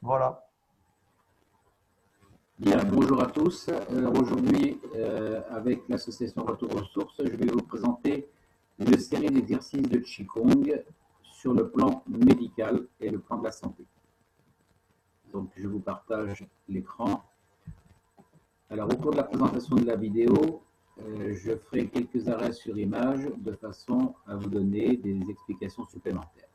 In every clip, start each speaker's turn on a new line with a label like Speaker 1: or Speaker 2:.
Speaker 1: Voilà.
Speaker 2: Bien, bonjour à tous. Aujourd'hui, avec l'association Retour aux sources, je vais vous présenter une série d'exercices de Qigong sur le plan médical et le plan de la santé. Donc, je vous partage l'écran. Alors, au cours de la présentation de la vidéo, je ferai quelques arrêts sur image de façon à vous donner des explications supplémentaires.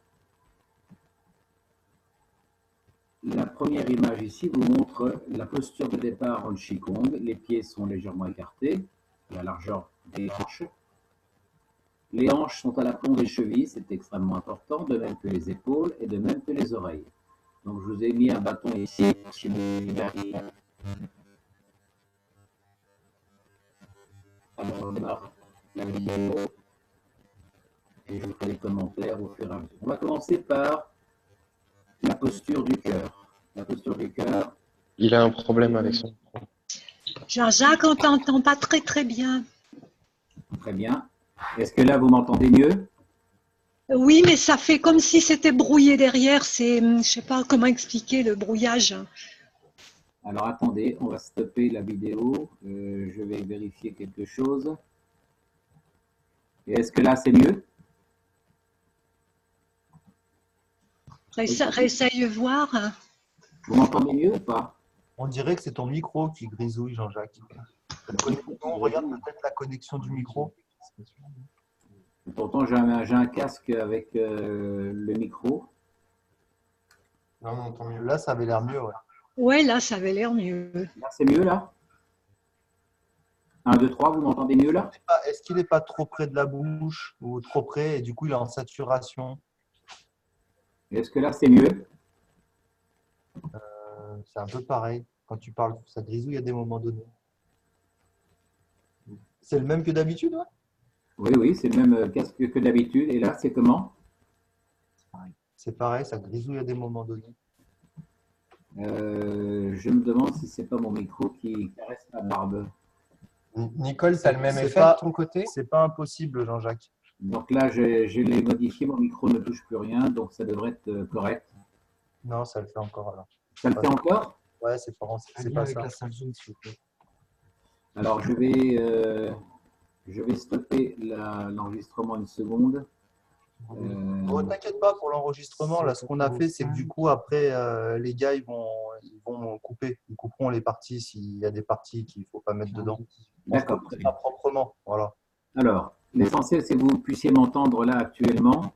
Speaker 2: La première image ici vous montre la posture de départ en Qigong. Les pieds sont légèrement écartés, à la largeur des hanches. Les hanches sont à l'aplomb des chevilles, c'est extrêmement important, de même que les épaules et de même que les oreilles. Donc je vous ai mis un bâton ici. Alors on démarre la vidéo et je vous ferai des commentaires au fur et à mesure. On va commencer par la posture du cœur. La posture du cœur.
Speaker 3: Il a un problème avec son micro.
Speaker 4: Jean-Jacques, on t'entend pas très bien.
Speaker 2: Très bien. Est-ce que là vous m'entendez mieux?
Speaker 4: Oui, mais ça fait comme si c'était brouillé derrière. Je sais pas comment expliquer le brouillage.
Speaker 2: Alors attendez, on va stopper la vidéo. Je vais vérifier quelque chose. Et est-ce que là c'est mieux?
Speaker 4: Réessaye voir.
Speaker 2: Vous m'entendez mieux ou pas?
Speaker 1: On dirait que c'est ton micro qui grisouille, Jean-Jacques. Regarde peut-être la connexion du micro.
Speaker 2: Pourtant j'ai un casque avec le micro.
Speaker 1: Là, on entend mieux. Là, ça avait l'air mieux, ouais.
Speaker 4: Ouais, là, ça avait l'air mieux.
Speaker 2: Là c'est mieux là? 1, 2, 3, vous m'entendez mieux là?
Speaker 1: Est-ce qu'il n'est pas trop près de la bouche ou trop près et du coup il est en saturation?
Speaker 2: Est-ce que là c'est mieux?
Speaker 1: C'est un peu pareil. Quand tu parles, ça grisouille à des moments donnés. C'est le même que d'habitude, ouais?
Speaker 2: Oui, oui, c'est le même casque que d'habitude. Et là c'est comment?
Speaker 1: C'est pareil, ça grisouille à des moments donnés.
Speaker 2: Je me demande si c'est pas mon micro qui caresse ma barbe.
Speaker 5: Nicole, tu as le même effet
Speaker 1: pas,
Speaker 5: de ton côté?
Speaker 1: C'est pas impossible, Jean-Jacques.
Speaker 2: Donc là je l'ai modifié, mon micro ne touche plus rien, donc ça devrait être correct.
Speaker 1: Non, ça le fait encore alors.
Speaker 2: Ça le fait encore?
Speaker 1: Ouais, c'est pas ça.
Speaker 2: Alors je vais stopper l'enregistrement une seconde.
Speaker 1: Oh, t'inquiète pas pour l'enregistrement. Là, ce qu'on a fait, c'est que du coup, après, les gars, ils vont couper. Ils couperont les parties s'il y a des parties qu'il ne faut pas mettre dedans.
Speaker 2: D'accord.
Speaker 1: Pas proprement. Voilà.
Speaker 2: Alors, l'essentiel, c'est que vous puissiez m'entendre là actuellement.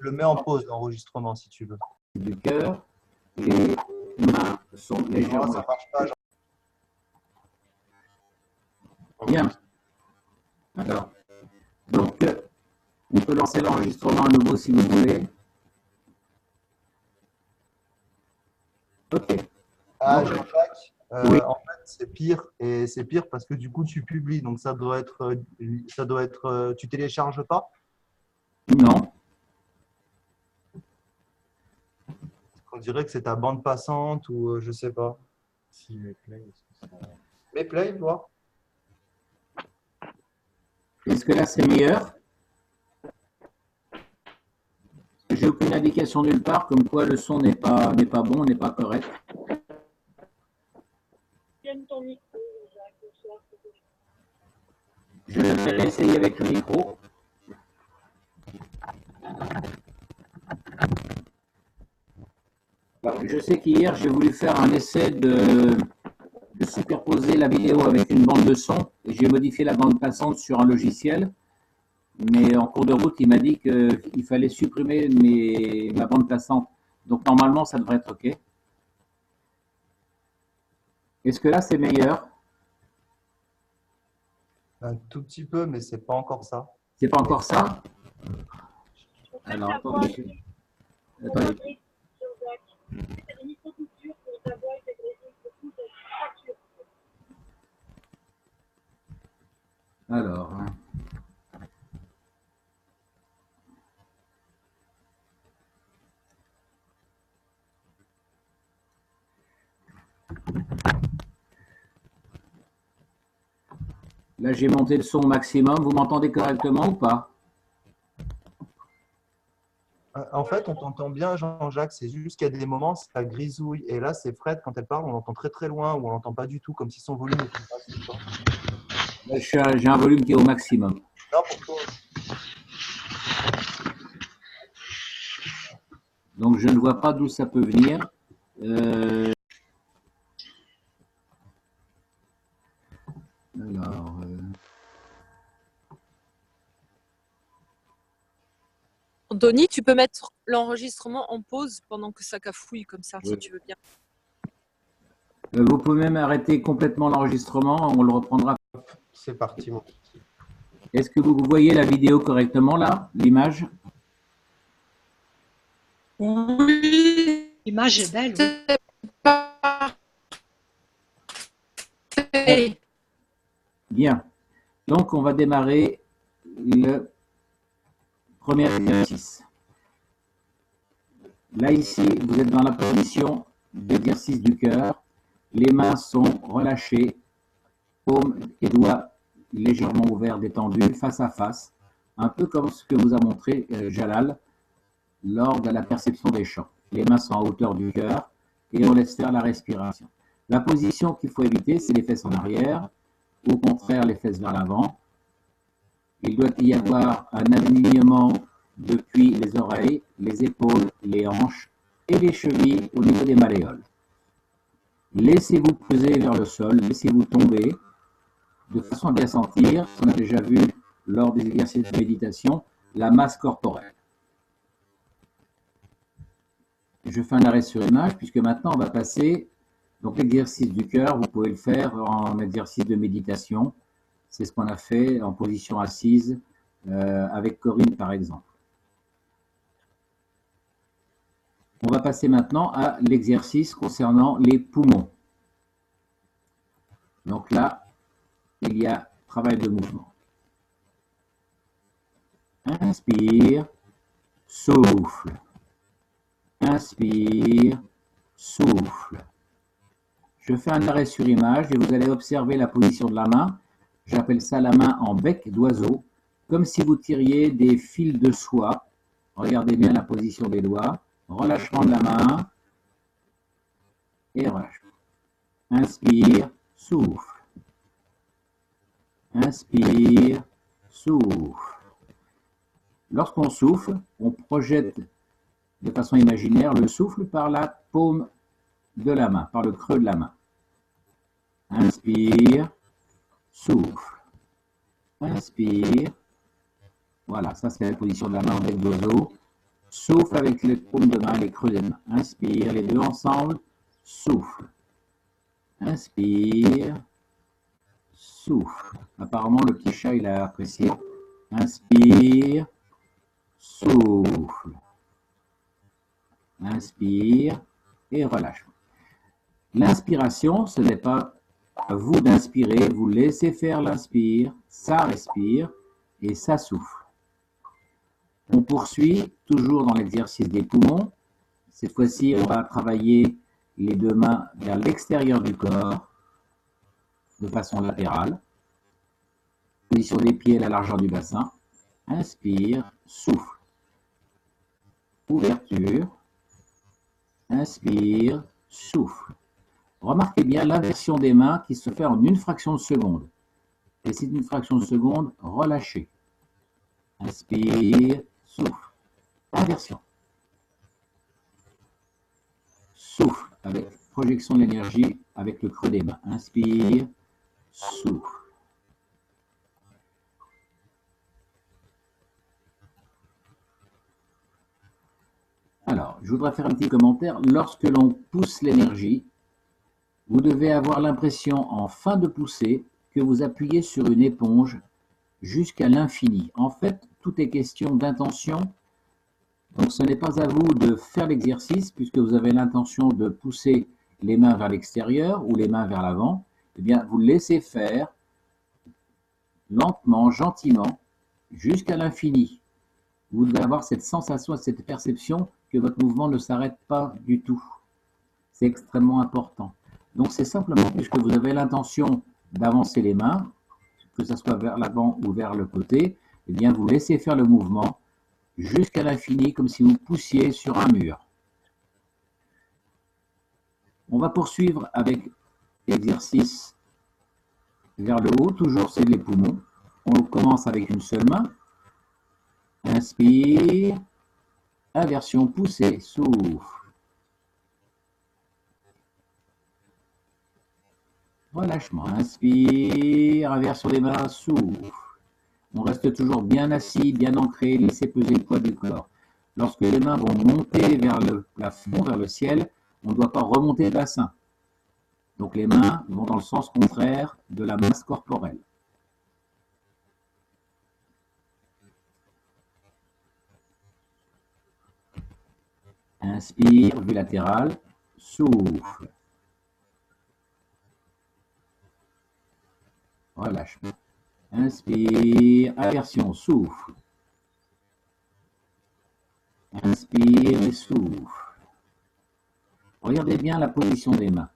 Speaker 1: Je le mets en pause, l'enregistrement, si tu veux.
Speaker 2: Du cœur, les mains sont légèrement.
Speaker 1: Ça marche pas.
Speaker 2: Bien. Alors, donc, on peut lancer l'enregistrement à nouveau si vous voulez. Ok.
Speaker 1: Ah, Jean-Jacques,
Speaker 2: Oui.
Speaker 1: en fait, c'est pire. Et c'est pire parce que du coup, tu publies. Donc, ça doit être. Tu télécharges pas?
Speaker 2: Non.
Speaker 1: On dirait que c'est ta bande passante ou je sais pas.
Speaker 5: Si, mais play,
Speaker 1: Mais play, voir.
Speaker 2: Est-ce que là, c'est meilleur? J'ai aucune indication nulle part comme quoi le son n'est pas bon, n'est pas correct. Je vais essayer avec le micro. Alors, je sais qu'hier, j'ai voulu faire un essai de superposer la vidéo avec une bande de son. J'ai modifié la bande passante sur un logiciel. Mais en cours de route, il m'a dit qu'il fallait supprimer ma bande passante. Donc, normalement, ça devrait être OK. Est-ce que là, c'est meilleur?
Speaker 1: Un tout petit peu, mais c'est pas encore ça.
Speaker 2: C'est pas encore ça? Alors, attendez. Alors. Là, j'ai monté le son au maximum. Vous m'entendez correctement ou pas?
Speaker 1: en fait, on t'entend bien, Jean-Jacques. C'est juste qu'il y a des moments, ça grisouille. Et là, c'est Fred, quand elle parle, on l'entend très très loin ou on l'entend pas du tout, comme si son volume était pas assez fort.
Speaker 2: J'ai un volume qui est au maximum.
Speaker 1: Non, pour toi.
Speaker 2: Donc, je ne vois pas d'où ça peut venir. Alors,
Speaker 6: Anthony, tu peux mettre l'enregistrement en pause pendant que ça cafouille comme ça, si tu veux bien.
Speaker 2: vous pouvez même arrêter complètement l'enregistrement, on le reprendra.
Speaker 5: C'est parti. Bon.
Speaker 2: Est-ce que vous voyez la vidéo correctement là, l'image?
Speaker 6: Oui.
Speaker 4: L'image est belle.
Speaker 6: Oui.
Speaker 2: Bien. Donc, on va démarrer le premier exercice. Là, ici, vous êtes dans la position d'exercice du cœur. Les mains sont relâchées, paumes et doigts légèrement ouverts, détendus, face à face, un peu comme ce que vous a montré Jalal lors de la perception des chants. Les mains sont à hauteur du cœur et on laisse faire la respiration. La position qu'il faut éviter, c'est les fesses en arrière, au contraire les fesses vers l'avant. Il doit y avoir un alignement depuis les oreilles, les épaules, les hanches et les chevilles au niveau des malléoles. Laissez-vous peser vers le sol, laissez-vous tomber de façon à bien sentir, ce qu'on a déjà vu lors des exercices de méditation, la masse corporelle. Je fais un arrêt sur image puisque maintenant on va passer, donc l'exercice du cœur, vous pouvez le faire en exercice de méditation. C'est ce qu'on a fait en position assise avec Corinne par exemple. On va passer maintenant à l'exercice concernant les poumons. Donc là, il y a travail de mouvement. Inspire, souffle. Inspire, souffle. Je fais un arrêt sur image et vous allez observer la position de la main. J'appelle ça la main en bec d'oiseau, comme si vous tiriez des fils de soie. Regardez bien la position des doigts. Relâchement de la main et relâchement. Inspire, souffle. Inspire, souffle. Lorsqu'on souffle, on projette de façon imaginaire le souffle par la paume de la main, par le creux de la main. Inspire, souffle. Inspire. Voilà, ça c'est la position de la main en bec d'oiseau. Souffle avec les paumes de main, les creux des mains. Inspire, les deux ensemble. Souffle. Inspire. Souffle. Apparemment, le petit chat, il a apprécié. Inspire. Souffle. Inspire et relâche. L'inspiration, ce n'est pas à vous d'inspirer. Vous laissez faire l'inspire. Ça respire et ça souffle. On poursuit toujours dans l'exercice des poumons. Cette fois-ci, on va travailler les deux mains vers l'extérieur du corps de façon latérale. Position des pieds à la largeur du bassin. Inspire, souffle. Ouverture. Inspire, souffle. Remarquez bien l'inversion des mains qui se fait en une fraction de seconde. Et c'est une fraction de seconde relâchée. Inspire, souffle. Inversion. Souffle avec projection de l'énergie avec le creux des mains. Inspire, souffle. Alors, je voudrais faire un petit commentaire. Lorsque l'on pousse l'énergie, vous devez avoir l'impression en fin de poussée que vous appuyez sur une éponge jusqu'à l'infini. En fait, tout est question d'intention. Donc, ce n'est pas à vous de faire l'exercice puisque vous avez l'intention de pousser les mains vers l'extérieur ou les mains vers l'avant. Eh bien, vous laissez faire lentement, gentiment, jusqu'à l'infini. Vous devez avoir cette sensation, cette perception que votre mouvement ne s'arrête pas du tout. C'est extrêmement important. Donc, c'est simplement puisque vous avez l'intention d'avancer les mains, que ce soit vers l'avant ou vers le côté, eh bien, vous laissez faire le mouvement jusqu'à l'infini, comme si vous poussiez sur un mur. On va poursuivre avec l'exercice vers le haut, toujours c'est les poumons. On commence avec une seule main. Inspire, inversion poussée, souffle. Relâchement, inspire, inversion des mains, souffle. On reste toujours bien assis, bien ancré, laissez peser le poids du corps. Lorsque les mains vont monter vers le plafond, vers le ciel, on ne doit pas remonter le bassin. Donc les mains vont dans le sens contraire de la masse corporelle. Inspire, vue latérale, souffle. Relâchement. Inspire, inversion, souffle. Inspire et souffle. Regardez bien la position des mains.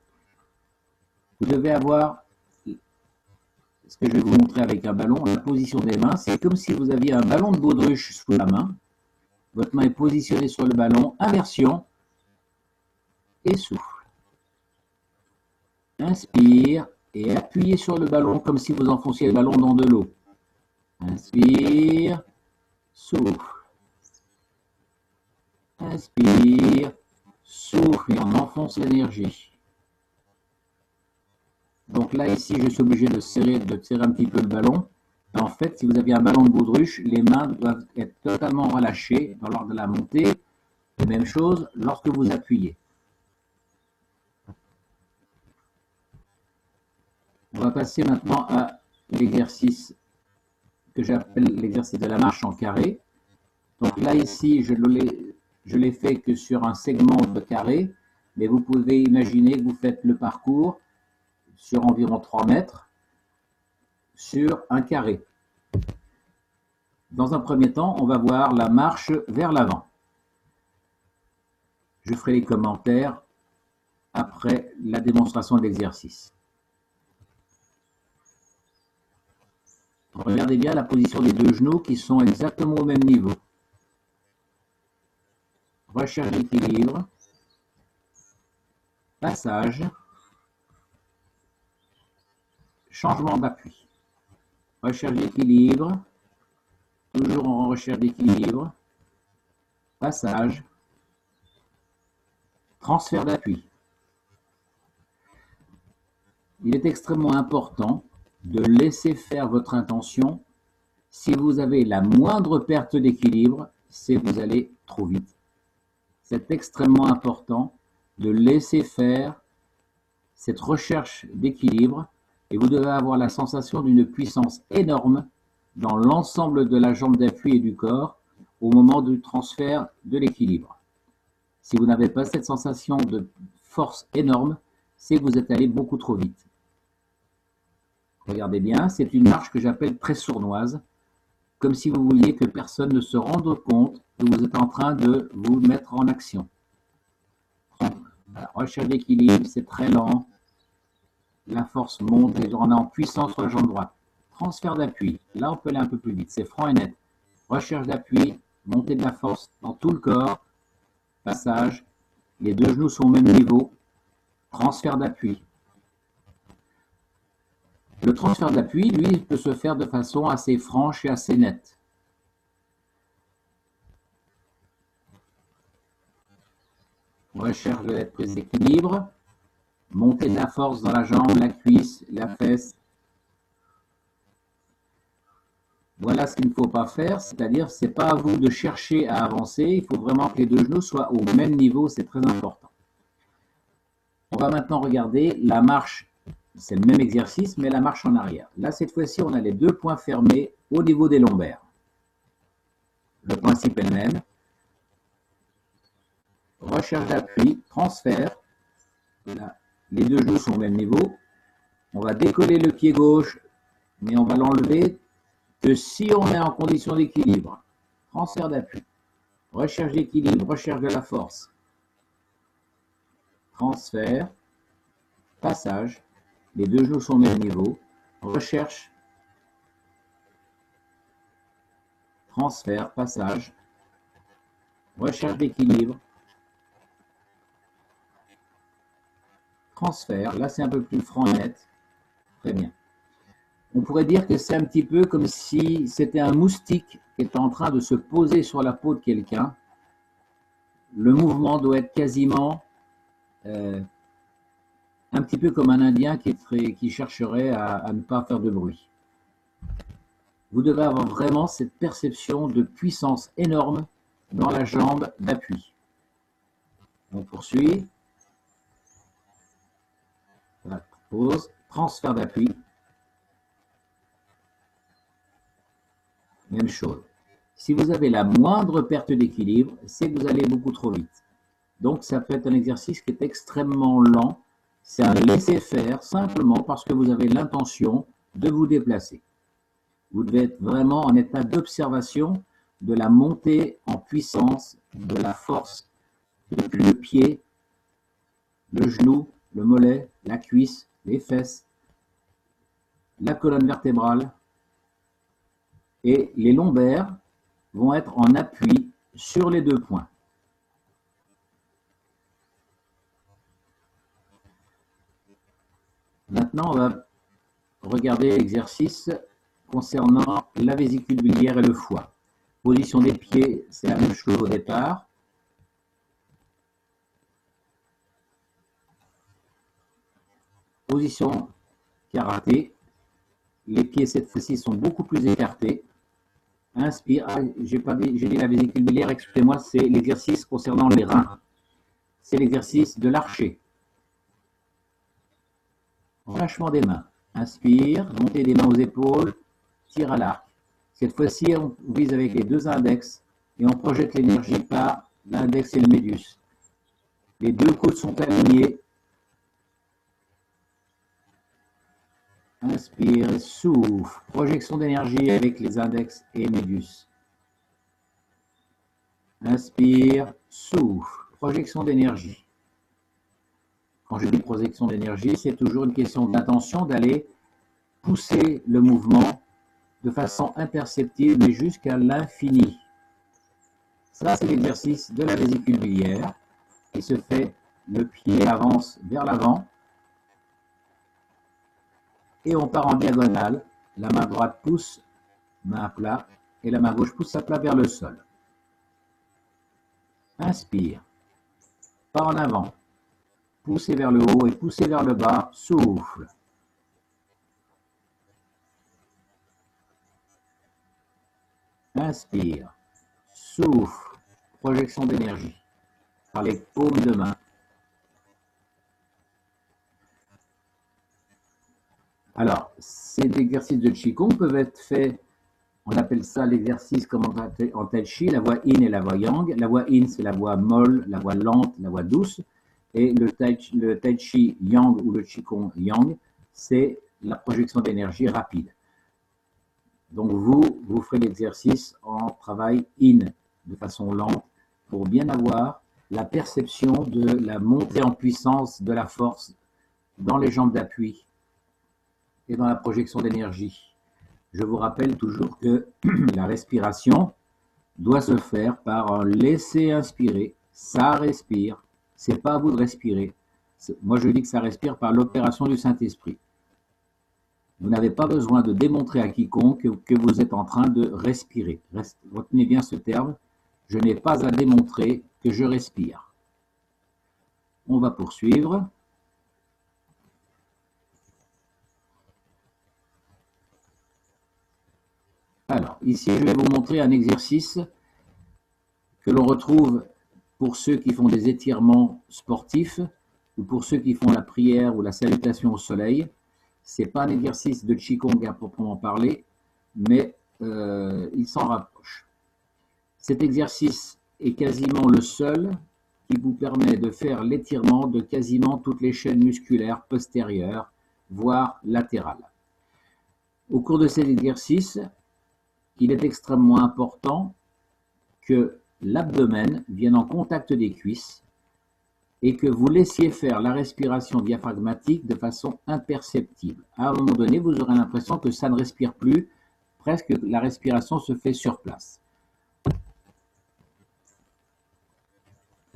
Speaker 2: Vous devez avoir, ce que je vais vous montrer avec un ballon, la position des mains, c'est comme si vous aviez un ballon de baudruche sous la main. Votre main est positionnée sur le ballon, inversion et souffle. Inspire et appuyez sur le ballon comme si vous enfonciez le ballon dans de l'eau. Inspire, souffle. Inspire, souffle et on enfonce l'énergie. Donc là, ici, je suis obligé de serrer un petit peu le ballon. En fait, si vous aviez un ballon de baudruche, les mains doivent être totalement relâchées lors de la montée. Même chose lorsque vous appuyez. On va passer maintenant à l'exercice que j'appelle l'exercice de la marche en carré. Donc là, ici, je l'ai fait que sur un segment de carré, mais vous pouvez imaginer que vous faites le parcours sur environ 3 mètres sur un carré. Dans un premier temps, on va voir la marche vers l'avant. Je ferai les commentaires après la démonstration de l'exercice. Regardez bien la position des deux genoux qui sont exactement au même niveau. Recherche d'équilibre. Passage. Changement d'appui. Recherche d'équilibre. Toujours en recherche d'équilibre. Passage. Transfert d'appui. Il est extrêmement important de laisser faire votre intention. Si vous avez la moindre perte d'équilibre, c'est que vous allez trop vite. C'est extrêmement important de laisser faire cette recherche d'équilibre et vous devez avoir la sensation d'une puissance énorme dans l'ensemble de la jambe d'appui et du corps au moment du transfert de l'équilibre. Si vous n'avez pas cette sensation de force énorme, c'est que vous êtes allé beaucoup trop vite. Regardez bien, c'est une marche que j'appelle très sournoise, comme si vous vouliez que personne ne se rende compte que vous êtes en train de vous mettre en action. La recherche d'équilibre, c'est très lent. La force monte et on est en puissance sur la jambe droite. Transfert d'appui, là on peut aller un peu plus vite, c'est franc et net. Recherche d'appui, montée de la force dans tout le corps. Passage, les deux genoux sont au même niveau. Transfert d'appui. Le transfert d'appui, lui, peut se faire de façon assez franche et assez nette. Recherche de la prise d'équilibre. Montée de la force dans la jambe, la cuisse, la fesse. Voilà ce qu'il ne faut pas faire, c'est-à-dire ce n'est pas à vous de chercher à avancer, il faut vraiment que les deux genoux soient au même niveau, c'est très important. On va maintenant regarder la marche, c'est le même exercice, mais la marche en arrière. Là, cette fois-ci, on a les deux points fermés au niveau des lombaires. Le principe est le même. Recherche d'appui, transfert. Là, les deux genoux sont au même niveau. On va décoller le pied gauche, mais on va l'enlever que si on est en condition d'équilibre. Transfert d'appui. Recherche d'équilibre, recherche de la force. Transfert. Passage. Les deux genoux sont au même niveau. Recherche. Transfert, passage. recherche d'équilibre, transfert. Là, c'est un peu plus franc et net. Très bien. On pourrait dire que c'est un petit peu comme si c'était un moustique qui est en train de se poser sur la peau de quelqu'un. Le mouvement doit être quasiment un petit peu comme un Indien qui chercherait à ne pas faire de bruit. Vous devez avoir vraiment cette perception de puissance énorme dans la jambe d'appui. On poursuit. Pause, transfert d'appui. Même chose. Si vous avez la moindre perte d'équilibre, c'est que vous allez beaucoup trop vite. Donc, ça peut être un exercice qui est extrêmement lent. C'est un laisser-faire simplement parce que vous avez l'intention de vous déplacer. Vous devez être vraiment en état d'observation de la montée en puissance, de la force depuis le pied, le genou, le mollet, la cuisse, les fesses, la colonne vertébrale et les lombaires vont être en appui sur les deux points. Maintenant, on va regarder l'exercice concernant la vésicule biliaire et le foie. Position des pieds, c'est la même chose au départ. Position karaté. Les pieds, cette fois-ci, sont beaucoup plus écartés. Inspire. Ah, j'ai dit la vésicule biliaire, excusez-moi, c'est l'exercice concernant les reins. C'est l'exercice de l'archer. Relâchement des mains. Inspire, montée des mains aux épaules, tire à l'arc. Cette fois-ci, on vise avec les deux index et on projette l'énergie par l'index et le médius. Les deux coudes sont alignés. Inspire et souffle. Projection d'énergie avec les index et médius. Inspire, souffle. Projection d'énergie. Quand je dis projection d'énergie, c'est toujours une question d'intention d'aller pousser le mouvement de façon imperceptible, mais jusqu'à l'infini. Ça, c'est l'exercice de la vésicule biliaire qui se fait, le pied avance vers l'avant et on part en diagonale. La main droite pousse, main à plat, et la main gauche pousse à plat vers le sol. Inspire, pas en avant. Poussez vers le haut et poussez vers le bas, souffle. Inspire, souffle, projection d'énergie par les paumes de main. Alors, ces exercices de Qigong peuvent être faits, on appelle ça l'exercice comme en Tai Chi, la voix Yin et la voix Yang. La voix Yin, c'est la voix molle, la voix lente, la voix douce. Et le Tai Chi Yang ou le Qigong Yang, c'est la projection d'énergie rapide. Donc vous ferez l'exercice en travail in, de façon lente, pour bien avoir la perception de la montée en puissance de la force dans les jambes d'appui et dans la projection d'énergie. Je vous rappelle toujours que la respiration doit se faire par un laisser inspirer, ça respire. C'est pas à vous de respirer. Moi, je dis que ça respire par l'opération du Saint-Esprit. Vous n'avez pas besoin de démontrer à quiconque que vous êtes en train de respirer. Retenez bien ce terme. Je n'ai pas à démontrer que je respire. On va poursuivre. Alors, ici, je vais vous montrer un exercice que l'on retrouve pour ceux qui font des étirements sportifs ou pour ceux qui font la prière ou la salutation au soleil. Ce n'est pas un exercice de Qigong à proprement parler, mais il s'en rapproche. Cet exercice est quasiment le seul qui vous permet de faire l'étirement de quasiment toutes les chaînes musculaires postérieures, voire latérales. Au cours de cet exercice, il est extrêmement important que l'abdomen vienne en contact des cuisses et que vous laissiez faire la respiration diaphragmatique de façon imperceptible. À un moment donné, vous aurez l'impression que ça ne respire plus, presque la respiration se fait sur place.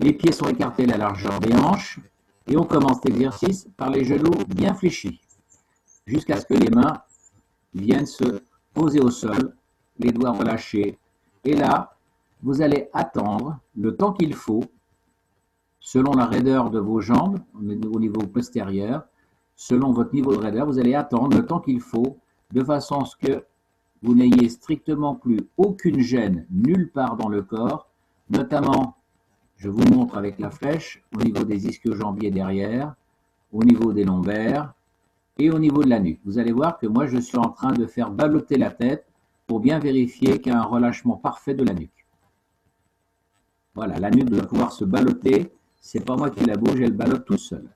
Speaker 2: Les pieds sont écartés à la largeur des hanches. Et on commence l'exercice par les genoux bien fléchis, jusqu'à ce que les mains viennent se poser au sol, les doigts relâchés. Et là, vous allez attendre le temps qu'il faut, selon la raideur de vos jambes, au niveau postérieur, selon votre niveau de raideur, vous allez attendre le temps qu'il faut, de façon à ce que vous n'ayez strictement plus aucune gêne nulle part dans le corps, notamment, je vous montre avec la flèche, au niveau des ischio-jambiers derrière, au niveau des lombaires et au niveau de la nuque. Vous allez voir que moi, je suis en train de faire ballotter la tête pour bien vérifier qu'il y a un relâchement parfait de la nuque. Voilà, la nuque doit pouvoir se ballotter. C'est pas moi qui la bouge, elle ballotte tout seul.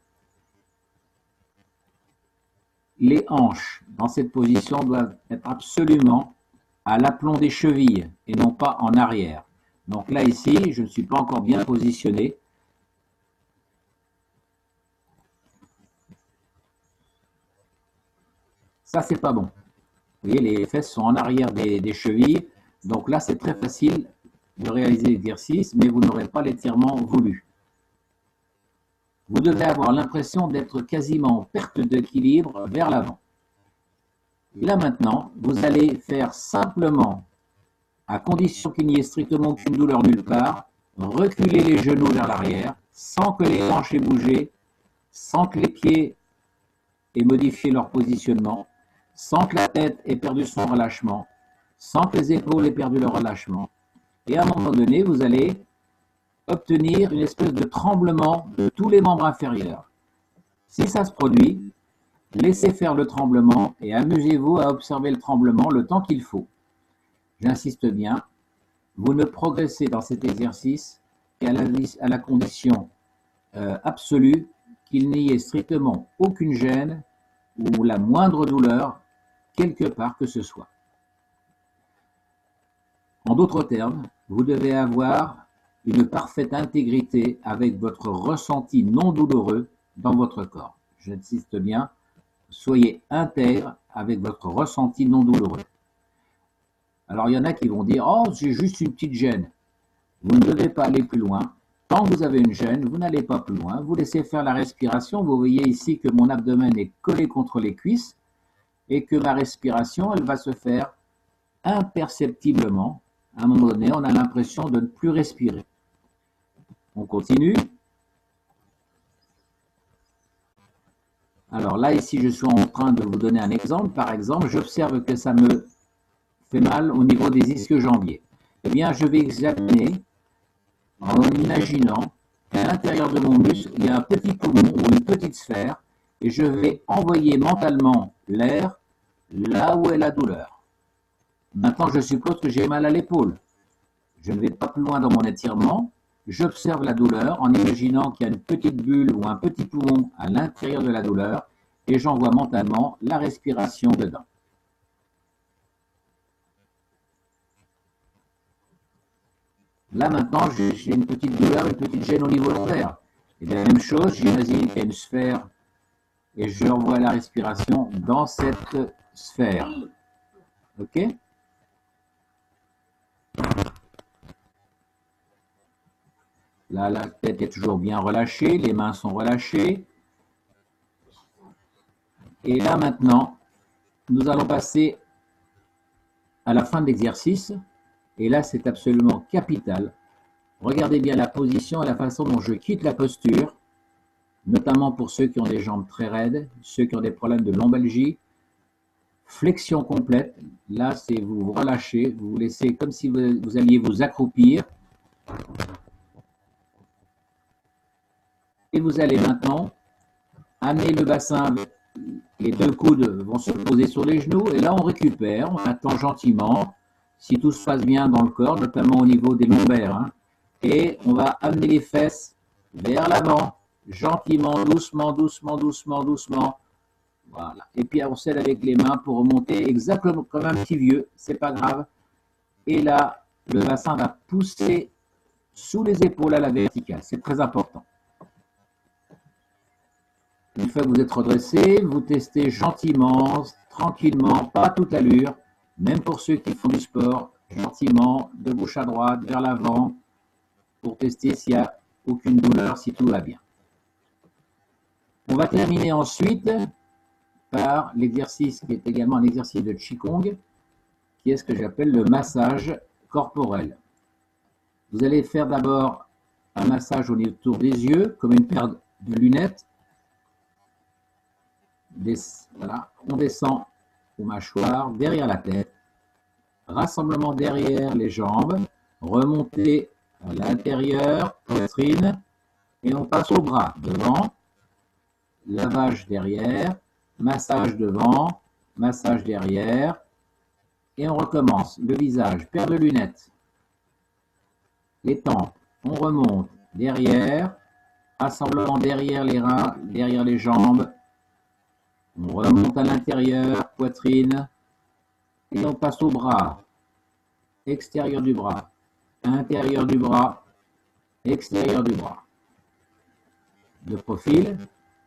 Speaker 2: Les hanches, dans cette position, doivent être absolument à l'aplomb des chevilles et non pas en arrière. Donc là, ici, je ne suis pas encore bien positionné. Ça, c'est pas bon. Vous voyez, les fesses sont en arrière des chevilles. Donc là, c'est très facile de réaliser l'exercice, mais vous n'aurez pas l'étirement voulu. Vous devez avoir l'impression d'être quasiment en perte d'équilibre vers l'avant. Et là maintenant, vous allez faire simplement, à condition qu'il n'y ait strictement aucune douleur nulle part, reculer les genoux vers l'arrière, sans que les hanches aient bougé, sans que les pieds aient modifié leur positionnement, sans que la tête ait perdu son relâchement, sans que les épaules aient perdu leur relâchement. Et à un moment donné, vous allez obtenir une espèce de tremblement de tous les membres inférieurs. Si ça se produit, laissez faire le tremblement et amusez-vous à observer le tremblement le temps qu'il faut. J'insiste bien, vous ne progressez dans cet exercice qu'à la condition absolue qu'il n'y ait strictement aucune gêne ou la moindre douleur quelque part que ce soit. En d'autres termes, vous devez avoir une parfaite intégrité avec votre ressenti non douloureux dans votre corps. J'insiste bien, soyez intègre avec votre ressenti non douloureux. Alors il y en a qui vont dire « Oh, j'ai juste une petite gêne ». Vous ne devez pas aller plus loin. Tant que vous avez une gêne, vous n'allez pas plus loin. Vous laissez faire la respiration. Vous voyez ici que mon abdomen est collé contre les cuisses et que ma respiration, elle va se faire imperceptiblement. À un moment donné, on a l'impression de ne plus respirer. On continue. Alors là, ici, je suis en train de vous donner un exemple. Par exemple, j'observe que ça me fait mal au niveau des ischio-jambiers. Eh bien, je vais examiner en imaginant qu'à l'intérieur de mon muscle, il y a un petit poumon ou une petite sphère et je vais envoyer mentalement l'air là où est la douleur. Maintenant, je suppose que j'ai mal à l'épaule. Je ne vais pas plus loin dans mon étirement. J'observe la douleur en imaginant qu'il y a une petite bulle ou un petit poumon à l'intérieur de la douleur et j'envoie mentalement la respiration dedans. Là maintenant, j'ai une petite douleur, une petite gêne au niveau lombaire. Et la même chose, j'imagine qu'il y a une sphère et j'envoie la respiration dans cette sphère. OK ? Là, la tête est toujours bien relâchée, les mains sont relâchées. Et là, maintenant, nous allons passer à la fin de l'exercice. Et là, c'est absolument capital. Regardez bien la position et la façon dont je quitte la posture, notamment pour ceux qui ont des jambes très raides, ceux qui ont des problèmes de lombalgie. Flexion complète. Là, c'est vous vous relâchez, vous vous laissez comme si vous alliez vous accroupir. Et vous allez maintenant amener le bassin, les deux coudes vont se poser sur les genoux et là on récupère, on attend gentiment, si tout se passe bien dans le corps, notamment au niveau des lombaires. Hein, et on va amener les fesses vers l'avant, gentiment, doucement, doucement, doucement, doucement. Voilà. Et puis on s'aide avec les mains pour remonter exactement comme un petit vieux, c'est pas grave. Et là, le bassin va pousser sous les épaules à la verticale, c'est très important. Une fois que vous êtes redressé, vous testez gentiment, tranquillement, pas à toute allure, même pour ceux qui font du sport, gentiment, de gauche à droite, vers l'avant, pour tester s'il y a aucune douleur si tout va bien. On va terminer ensuite par l'exercice qui est également un exercice de Qigong, qui est ce que j'appelle le massage corporel. Vous allez faire d'abord un massage autour des yeux, comme une paire de lunettes. Voilà. On descend aux mâchoires, derrière la tête, rassemblement derrière les jambes, remontée à l'intérieur, poitrine, et on passe au bras devant, lavage derrière, massage devant, massage derrière, et on recommence. Le visage, paire de lunettes, les tempes, on remonte derrière, rassemblement derrière les reins, derrière les jambes, on remonte à l'intérieur, poitrine, et on passe au bras, extérieur du bras, intérieur du bras, extérieur du bras. De profil,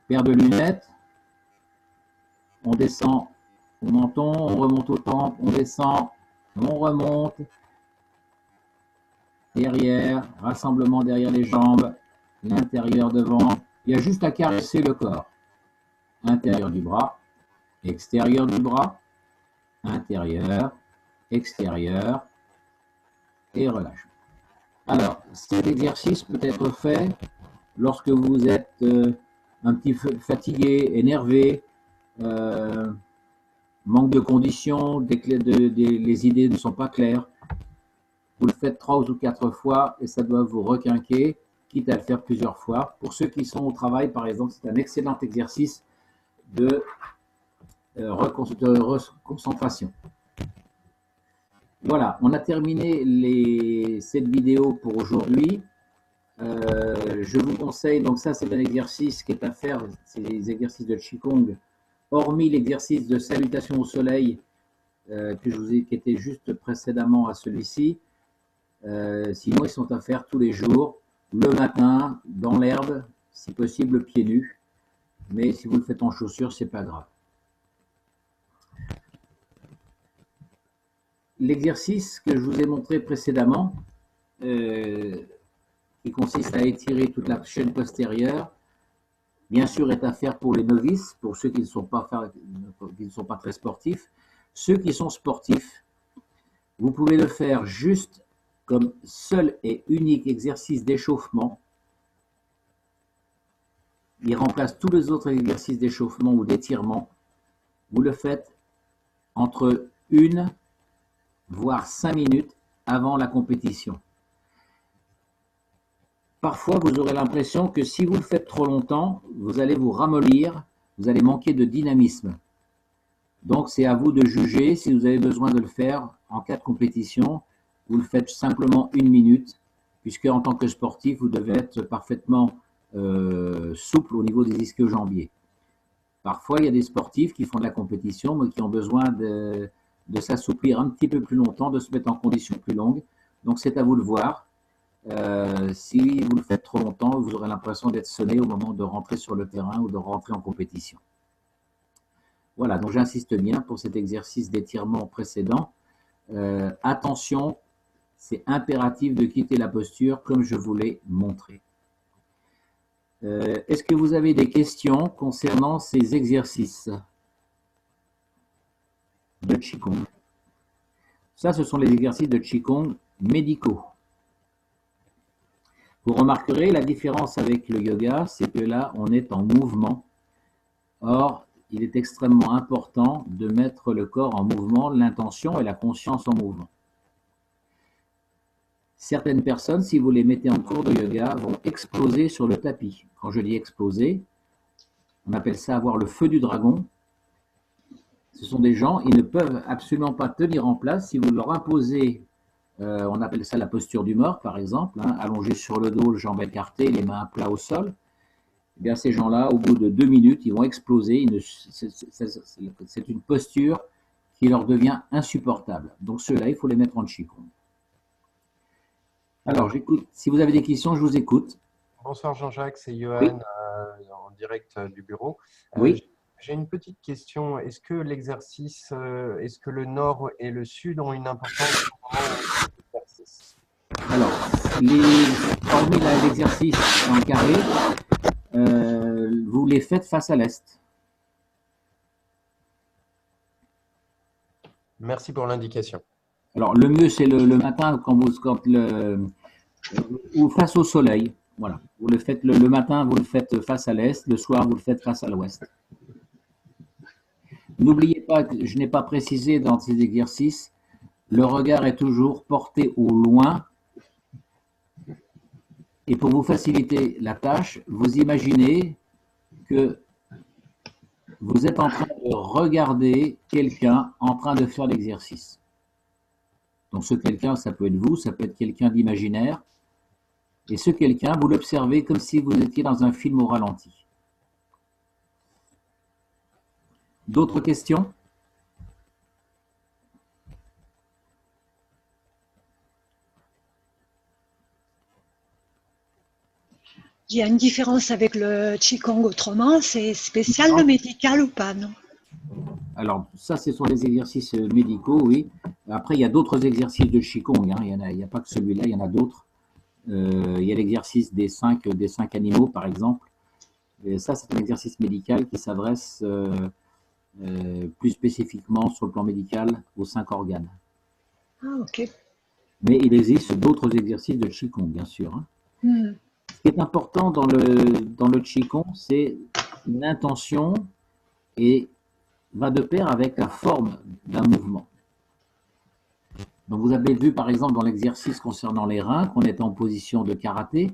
Speaker 2: paire de lunettes, on descend au menton, on remonte aux tempes, on descend, on remonte, derrière, rassemblement derrière les jambes, l'intérieur devant. Il y a juste à caresser le corps. Intérieur du bras, extérieur du bras, intérieur, extérieur, et relâche. Alors, cet exercice peut être fait lorsque vous êtes un petit peu fatigué, énervé, manque de conditions, les idées ne sont pas claires. Vous le faites 3 ou 4 fois et ça doit vous requinquer, quitte à le faire plusieurs fois. Pour ceux qui sont au travail, par exemple, c'est un excellent exercice de reconcentration. Voilà, on a terminé cette vidéo pour aujourd'hui. Je vous conseille, donc ça c'est un exercice qui est à faire, c'est les exercices de Qigong, hormis l'exercice de salutation au soleil qui était juste précédemment à celui-ci. Sinon, ils sont à faire tous les jours, le matin, dans l'herbe, si possible pieds nus. Mais si vous le faites en chaussures, c'est pas grave. L'exercice que je vous ai montré précédemment, qui consiste à étirer toute la chaîne postérieure, bien sûr est à faire pour les novices, pour ceux qui ne sont pas très sportifs. Ceux qui sont sportifs, vous pouvez le faire juste comme seul et unique exercice d'échauffement. Il remplace tous les autres exercices d'échauffement ou d'étirement. Vous le faites entre 1 voire 5 minutes avant la compétition. Parfois, vous aurez l'impression que si vous le faites trop longtemps, vous allez vous ramollir, vous allez manquer de dynamisme. Donc, c'est à vous de juger si vous avez besoin de le faire en cas de compétition. Vous le faites simplement 1 minute, puisque en tant que sportif, vous devez être parfaitement souple au niveau des ischio-jambiers. Parfois, il y a des sportifs qui font de la compétition, mais qui ont besoin de s'assouplir un petit peu plus longtemps, de se mettre en condition plus longue. Donc, c'est à vous de voir. Si vous le faites trop longtemps, vous aurez l'impression d'être sonné au moment de rentrer sur le terrain ou de rentrer en compétition. Voilà, donc j'insiste bien pour cet exercice d'étirement précédent. Attention, c'est impératif de quitter la posture comme je vous l'ai montré. Est-ce que vous avez des questions concernant ces exercices de Qigong? Ça, ce sont les exercices de Qigong médicaux. Vous remarquerez la différence avec le yoga, c'est que là, on est en mouvement. Or, il est extrêmement important de mettre le corps en mouvement, l'intention et la conscience en mouvement. Certaines personnes, si vous les mettez en cours de yoga, vont exploser sur le tapis. Quand je dis exploser, on appelle ça avoir le feu du dragon. Ce sont des gens, ils ne peuvent absolument pas tenir en place si vous leur imposez. On appelle ça la posture du mort, par exemple, hein, allongé sur le dos, les jambes écartées, les mains à plat au sol. Eh bien, ces gens-là, au bout de 2 minutes, ils vont exploser. C'est une posture qui leur devient insupportable. Donc, ceux-là, il faut les mettre en Qigong. Alors, j'écoute. Si vous avez des questions, je vous écoute.
Speaker 5: Bonsoir Jean-Jacques, c'est Johan,
Speaker 2: Oui.
Speaker 5: En direct du bureau.
Speaker 2: Oui.
Speaker 5: J'ai une petite question. Est-ce que l'exercice, est-ce que le nord et le sud ont une importance dans l'exercice?
Speaker 2: Alors, hormis l'exercice en carré, vous les faites face à l'est.
Speaker 5: Merci pour l'indication.
Speaker 2: Alors, le mieux, c'est le matin, ou face au soleil. Voilà. Vous le faites le matin, vous le faites face à l'est. Le soir, vous le faites face à l'ouest. N'oubliez pas que je n'ai pas précisé dans ces exercices, le regard est toujours porté au loin. Et pour vous faciliter la tâche, vous imaginez que vous êtes en train de regarder quelqu'un en train de faire l'exercice. Donc ce quelqu'un, ça peut être vous, ça peut être quelqu'un d'imaginaire. Et ce quelqu'un, vous l'observez comme si vous étiez dans un film au ralenti. D'autres questions?
Speaker 4: Il y a une différence avec le Qigong autrement, c'est spécial le médical ou pas, non?
Speaker 2: Alors, ça, ce sont des exercices médicaux, oui. Après, il y a d'autres exercices de Qigong. Hein. Il n'y a pas que celui-là, il y en a d'autres. Il y a l'exercice des cinq animaux, par exemple. Et ça, c'est un exercice médical qui s'adresse plus spécifiquement sur le plan médical aux 5 organes.
Speaker 4: Ah, ok.
Speaker 2: Mais il existe d'autres exercices de Qigong, bien sûr. Hein. Ce qui est important dans le Qigong, c'est l'intention et va de pair avec la forme d'un mouvement. Donc vous avez vu par exemple dans l'exercice concernant les reins qu'on est en position de karaté.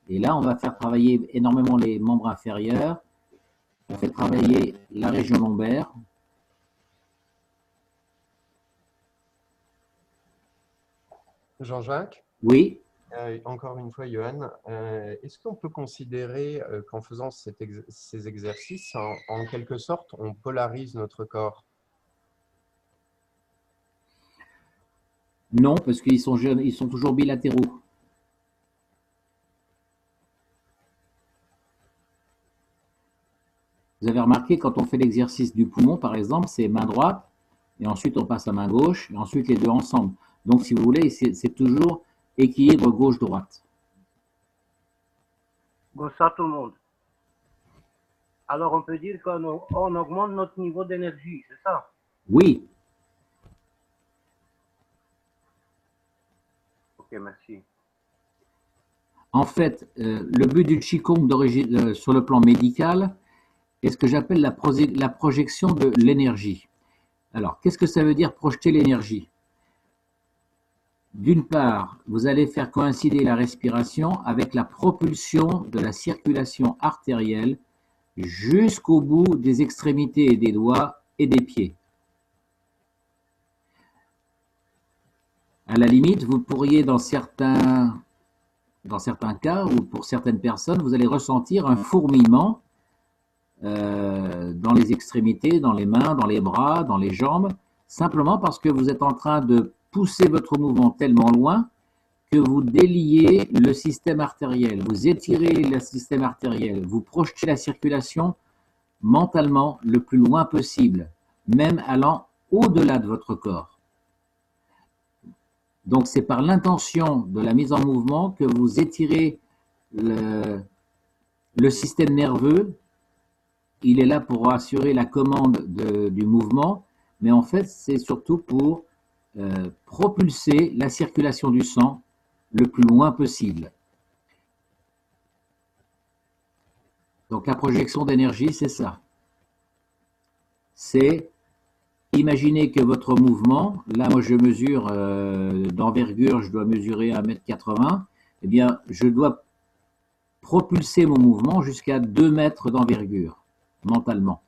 Speaker 2: Et là, on va faire travailler énormément les membres inférieurs. On fait travailler la région lombaire.
Speaker 5: Jean-Jacques?
Speaker 2: Oui.
Speaker 5: Encore une fois, Johan, est-ce qu'on peut considérer qu'en faisant ces exercices, en quelque sorte, on polarise notre corps?
Speaker 2: Non, parce qu'ils sont jeunes, ils sont toujours bilatéraux. Vous avez remarqué, quand on fait l'exercice du poumon, par exemple, c'est main droite, et ensuite on passe à main gauche, et ensuite les deux ensemble. Donc, si vous voulez, c'est toujours équilibre gauche-droite.
Speaker 7: Bonsoir tout le monde. Alors, on peut dire qu'on augmente notre niveau d'énergie, c'est ça?
Speaker 2: Oui.
Speaker 7: Ok, merci.
Speaker 2: En fait, le but du Qigong d'origine sur le plan médical est ce que j'appelle la projection de l'énergie. Alors, qu'est-ce que ça veut dire projeter l'énergie? D'une part, vous allez faire coïncider la respiration avec la propulsion de la circulation artérielle jusqu'au bout des extrémités des doigts et des pieds. À la limite, vous pourriez, dans certains cas, ou pour certaines personnes, vous allez ressentir un fourmillement dans les extrémités, dans les mains, dans les bras, dans les jambes, simplement parce que vous êtes en train de pousser votre mouvement tellement loin que vous déliez le système artériel, vous étirez le système artériel, vous projetez la circulation mentalement le plus loin possible, même allant au-delà de votre corps. Donc c'est par l'intention de la mise en mouvement que vous étirez le système nerveux. Il est là pour assurer la commande du mouvement, mais en fait c'est surtout pour propulser la circulation du sang le plus loin possible. Donc la projection d'énergie, c'est ça. C'est imaginer que votre mouvement, là moi je mesure d'envergure, je dois mesurer 1,80 m, eh bien je dois propulser mon mouvement jusqu'à 2 mètres d'envergure, mentalement.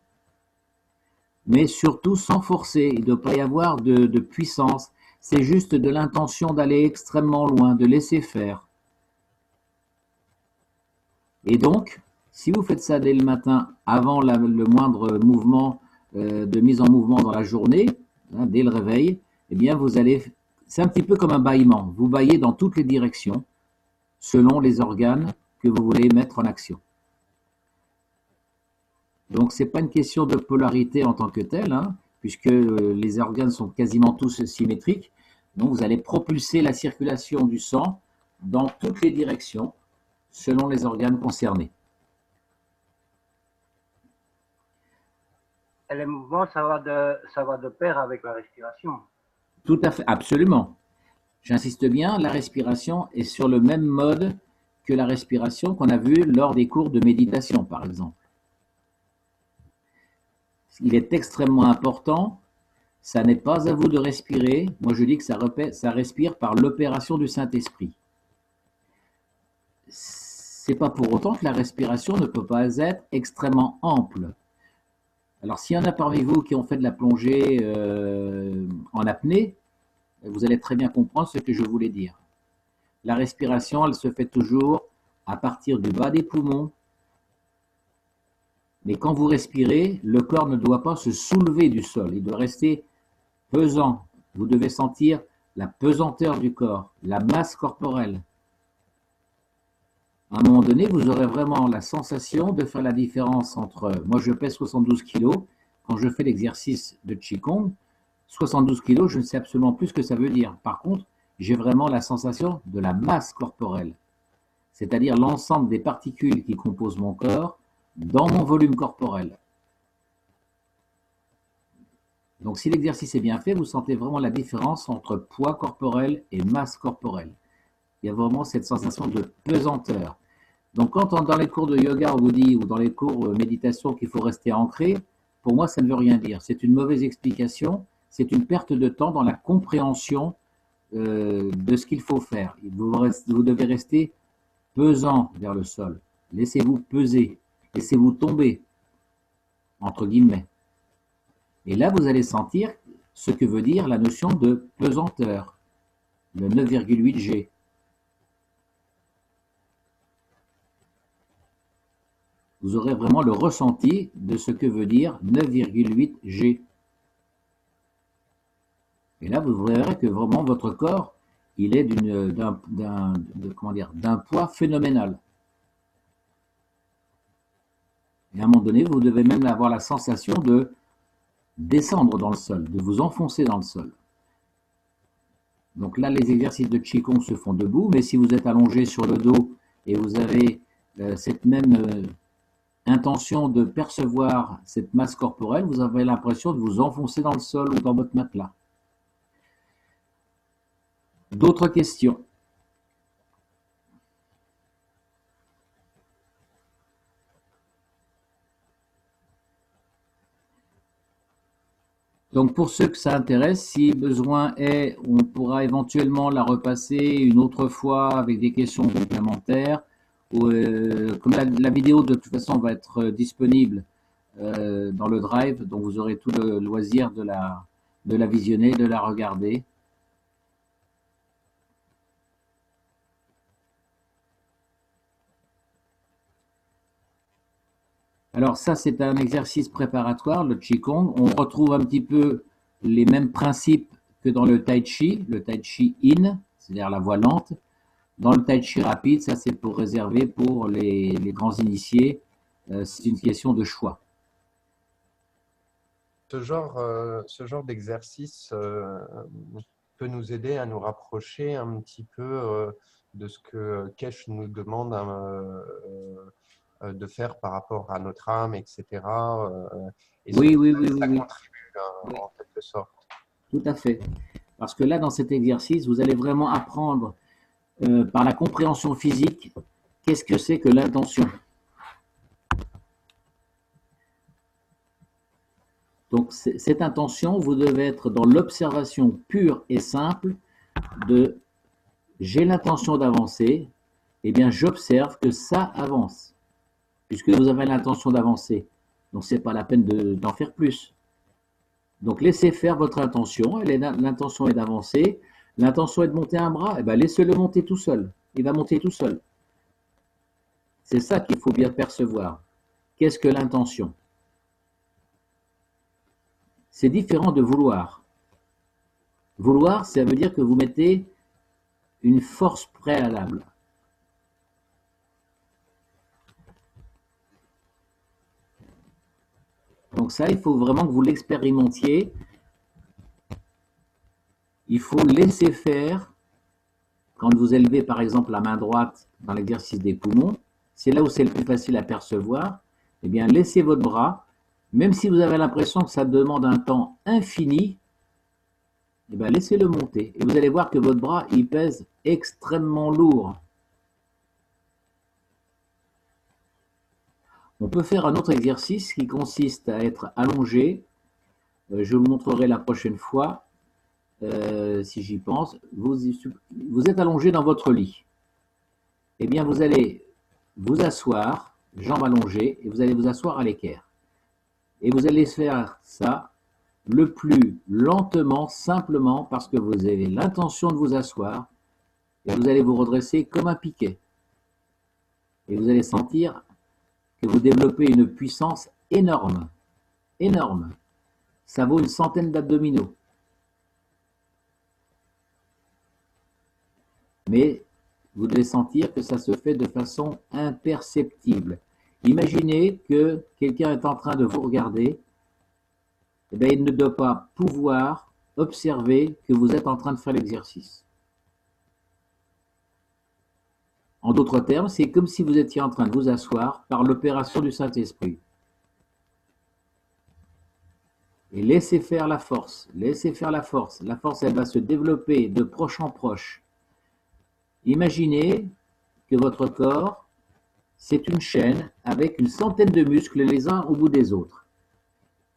Speaker 2: Mais surtout sans forcer, il ne doit pas y avoir de puissance, c'est juste de l'intention d'aller extrêmement loin, de laisser faire. Et donc, si vous faites ça dès le matin, avant le moindre mouvement de mise en mouvement dans la journée, hein, dès le réveil, eh bien vous allez, c'est un petit peu comme un bâillement, vous bâillez dans toutes les directions, selon les organes que vous voulez mettre en action. Donc ce n'est pas une question de polarité en tant que telle, hein, puisque les organes sont quasiment tous symétriques, Donc, vous allez propulser la circulation du sang dans toutes les directions selon les organes concernés.
Speaker 7: Et les mouvements, ça va de pair avec la respiration.
Speaker 2: Tout à fait, absolument. J'insiste bien, la respiration est sur le même mode que la respiration qu'on a vue lors des cours de méditation, par exemple. Il est extrêmement important, ça n'est pas à vous de respirer. Moi, je dis que ça respire par l'opération du Saint-Esprit. C'est pas pour autant que la respiration ne peut pas être extrêmement ample. Alors, s'il y en a parmi vous qui ont fait de la plongée en apnée, vous allez très bien comprendre ce que je voulais dire. La respiration, elle se fait toujours à partir du bas des poumons. Mais quand vous respirez, le corps ne doit pas se soulever du sol. Il doit rester pesant. Vous devez sentir la pesanteur du corps, la masse corporelle. À un moment donné, vous aurez vraiment la sensation de faire la différence entre, moi je pèse 72 kg, quand je fais l'exercice de Qigong, 72 kg, je ne sais absolument plus ce que ça veut dire. Par contre, j'ai vraiment la sensation de la masse corporelle, c'est-à-dire l'ensemble des particules qui composent mon corps dans mon volume corporel. Donc si l'exercice est bien fait, vous sentez vraiment la différence entre poids corporel et masse corporelle. Il y a vraiment cette sensation de pesanteur. Donc quand dans les cours de yoga on vous dit, ou dans les cours de méditation qu'il faut rester ancré, pour moi ça ne veut rien dire. C'est une mauvaise explication, c'est une perte de temps dans la compréhension de ce qu'il faut faire. Vous devez rester pesant vers le sol. Laissez-vous peser, laissez-vous tomber, entre guillemets. Et là, vous allez sentir ce que veut dire la notion de pesanteur, le 9,8 G. Vous aurez vraiment le ressenti de ce que veut dire 9,8 G. Et là, vous verrez que vraiment votre corps, il est d'un poids phénoménal. Et à un moment donné, vous devez même avoir la sensation de descendre dans le sol, de vous enfoncer dans le sol. Donc là, les exercices de Qigong se font debout, mais si vous êtes allongé sur le dos et vous avez cette même intention de percevoir cette masse corporelle, vous avez l'impression de vous enfoncer dans le sol ou dans votre matelas. D'autres questions? Donc pour ceux que ça intéresse, si besoin est, on pourra éventuellement la repasser une autre fois avec des questions complémentaires. Comme la vidéo de toute façon va être disponible dans le Drive, donc vous aurez tout le loisir de la visionner, de la regarder. Alors ça, c'est un exercice préparatoire, le Qigong. On retrouve un petit peu les mêmes principes que dans le Tai Chi In, c'est-à-dire la voie lente. Dans le Tai Chi rapide, ça c'est pour réserver pour les grands initiés. C'est une question de choix.
Speaker 5: Ce genre d'exercice peut nous aider à nous rapprocher un petit peu de ce que Kesh nous demande de faire par rapport à notre âme, etc.
Speaker 2: Oui.
Speaker 5: Ça contribue en quelque sorte.
Speaker 2: Tout à fait. Parce que là, dans cet exercice, vous allez vraiment apprendre par la compréhension physique qu'est-ce que c'est que l'intention. Donc, cette intention, vous devez être dans l'observation pure et simple de « j'ai l'intention d'avancer », eh bien, j'observe que ça avance, puisque vous avez l'intention d'avancer. Donc, ce n'est pas la peine d'en faire plus. Donc, laissez faire votre intention. L'intention est d'avancer. L'intention est de monter un bras. Eh bien, laissez-le monter tout seul. Il va monter tout seul. C'est ça qu'il faut bien percevoir. Qu'est-ce que l'intention? C'est différent de vouloir. Vouloir, ça veut dire que vous mettez une force préalable. Donc ça, il faut vraiment que vous l'expérimentiez. Il il faut laisser faire. Quand vous élevez par exemple la main droite dans l'exercice des poumons, c'est là où c'est le plus facile à percevoir, eh bien laissez votre bras, même si vous avez l'impression que ça demande un temps infini, eh bien laissez-le monter. Et vous allez voir que votre bras, il pèse extrêmement lourd. On peut faire un autre exercice qui consiste à être allongé. Je vous le montrerai la prochaine fois. Si j'y pense, vous êtes allongé dans votre lit. Eh bien, vous allez vous asseoir, jambes allongées, et vous allez vous asseoir à l'équerre. Et vous allez faire ça le plus lentement, simplement, parce que vous avez l'intention de vous asseoir, et vous allez vous redresser comme un piquet. Et vous allez sentir que vous développez une puissance énorme, énorme. Ça vaut une centaine d'abdominaux. Mais vous devez sentir que ça se fait de façon imperceptible. Imaginez que quelqu'un est en train de vous regarder, eh bien, il ne doit pas pouvoir observer que vous êtes en train de faire l'exercice. En d'autres termes, c'est comme si vous étiez en train de vous asseoir par l'opération du Saint-Esprit. Et laissez faire la force, laissez faire la force. La force, elle va se développer de proche en proche. Imaginez que votre corps, c'est une chaîne avec une centaine de muscles les uns au bout des autres.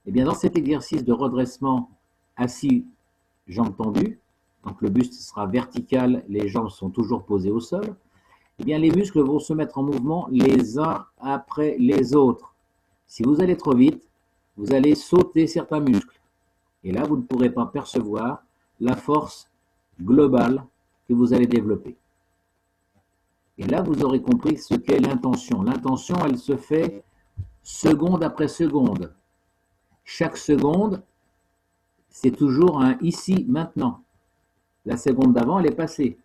Speaker 2: Et bien dans cet exercice de redressement assis, jambes tendues, donc le buste sera vertical, les jambes sont toujours posées au sol, et bien les muscles vont se mettre en mouvement les uns après les autres. Si vous allez trop vite, vous allez sauter certains muscles. Et là, vous ne pourrez pas percevoir la force globale que vous allez développer. Et là, vous aurez compris ce qu'est l'intention. L'intention, elle se fait seconde après seconde. Chaque seconde, c'est toujours un ici, maintenant. La seconde d'avant, elle est passée.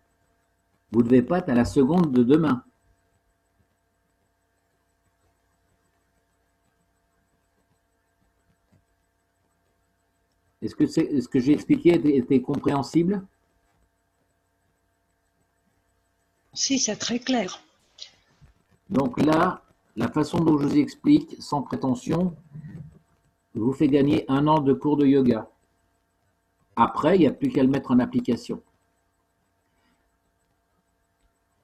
Speaker 2: Vous ne devez pas être à la seconde de demain. Est-ce que ce que j'ai expliqué était compréhensible?
Speaker 4: Si, c'est très clair.
Speaker 2: Donc là, la façon dont je vous explique, sans prétention, vous fait gagner 1 an de cours de yoga. Après, il n'y a plus qu'à le mettre en application.